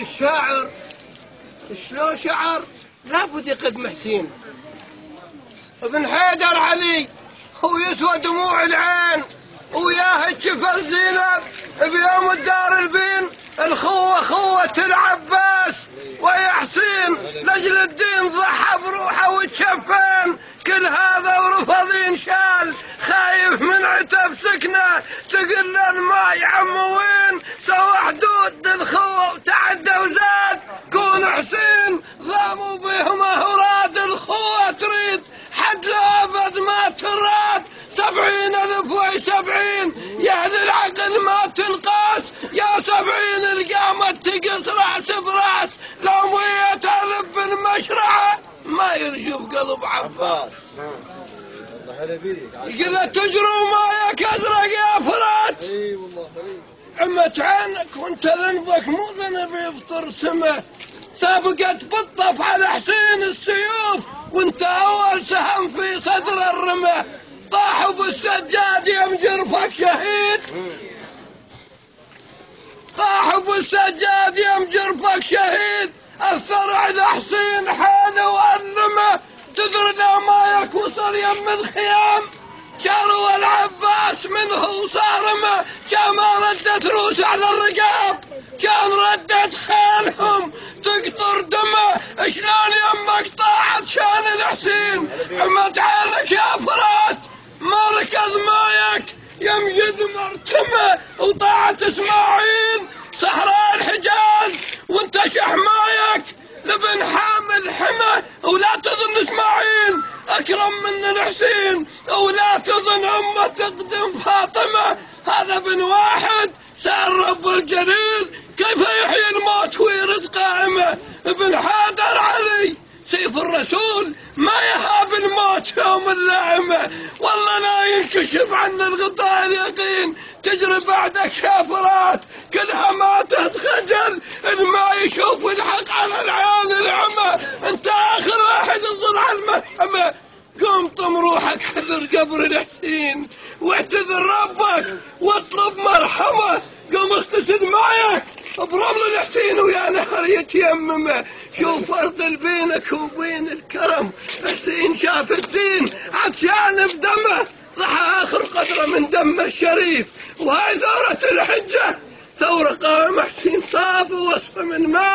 الشاعر شلو شعر لابد يقدم حسين ابن حيدر علي هو يسوى دموع العين وياه الجفل زينب بيوم الدار البين الخوة خوة العباس ويا حسين لجل الدين ضحى بروحه وتشفين كل هذا ورفض ينشال خايف من عتب سكنه تقل الماء يا عم وين سوى حدود الخوة وتعدى وزاد كون حسين ضاموا بهم هراد الخوة تريد حد لابد ما تراد 70,000 و70 يا أهل العقل ما تنقاس يا 70 القامة تقص راس براس لو ميت ألب المشرعة ما يرجف قلب عباس قلت تجروا مايك أزرق يا فرات عمت عينك وانت ذنبك مو ذنب يفطر سمه سابقت بالطف على حسين السيوف وانت أول سهم في صدر الرمه طاحوا بالسجاد يوم جرفك شهيد طاحوا بالسجاد يوم جرفك شهيد أثر على حسين حاله وألمه تدري لو مايك وصل يم الخيام شاروا العباس منه وصارمه كان ما ردت روس على الرقاب كان ردت خيلهم تقطر دمه شلون يمك طاعت شان الحسين عمت عينك يا فرات مركز مايك يمجد مرتمه وطاعت اسماعيل صحراء الحجاز وانت شحمايك لبن حامل حمى ولا تظن اسماعيل اكرم من الحسين ولا تظن امه تقدم فاطمه هذا بن واحد سأل رب الجليل كيف يحيي الموت ويرد قائمه ابن حيدر علي سيف الرسول ما يهاب الموت يوم اللائمه والله لا ينكشف عنا الغطاء اليقين تجري بعدك شافرات كلها ما تتخجل ما يشوف الحق على العيال العمى انت اخر واحد تظل على المحكمه قوم طم روحك حذر قبر الحسين واعتذر ربك واطلب مرحمه قوم اغتسل مايك برمل الحسين ويا نهر يتيممه شوف فرق بينك وبين الكرم حسين شاف الدين عطشان بدمه ضحى اخر قدره من دمه الشريف وهاي ثورة الحجة ثورة قائمة حسين صاف ووصفه من ماء